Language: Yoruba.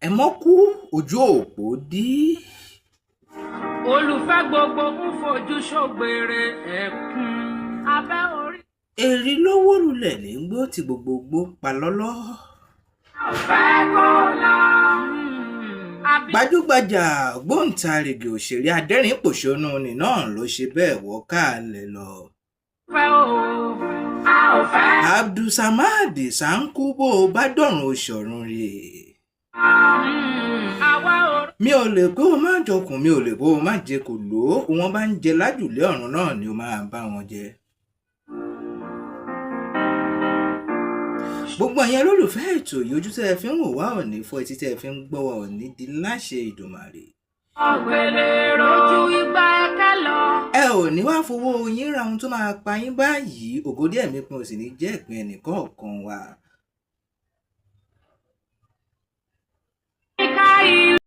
ẹ mọ́ kú ojú òpó dí. Olùfẹ́ gbogbo ń fojú ṣògbèrè ẹ̀kún abẹ́ orí. Èrí ló wó lulẹ̀ ní gbó tí gbogbogbò pa lọ́lọ́. Ọ̀fẹ́ kò lọ. Gbajúgbajà gbóǹtarìgì òṣèré adẹ́rìn-pòṣónú ni náà ló ṣe bẹ́ẹ̀ wọ́ káàlẹ̀ lọ. Fẹ́ o, a ò fẹ́. Abdulsamad sanku bó bá dọ̀run oṣọ̀run rè. Àwa ò. Mi ò lè kó o má jọkùn, mi ò lè kó o má jẹ kò lò ó. Wọ́n bá ń jẹ lájùlé ọ̀run náà ni ó máa bá wọn jẹ. Gbogbo ẹ̀yin olólùfẹ́ ètò yìí, ojú tẹ́ ẹ fi ń wò wá òní fọ́, etí tẹ́ ẹ fi ń gbọ́ wá òní di láṣẹ Ìdùmarè. Ọ̀gbẹ̀lẹ̀ rojú igba ẹ̀kẹ́ lọ. Ẹ ò ní wá fowó yín ra ohun tó máa pa yín báyìí. Ògo díẹ̀ mi pin ò sì ní jẹ́ ìpín ẹnìkọ̀ọ̀kan wa.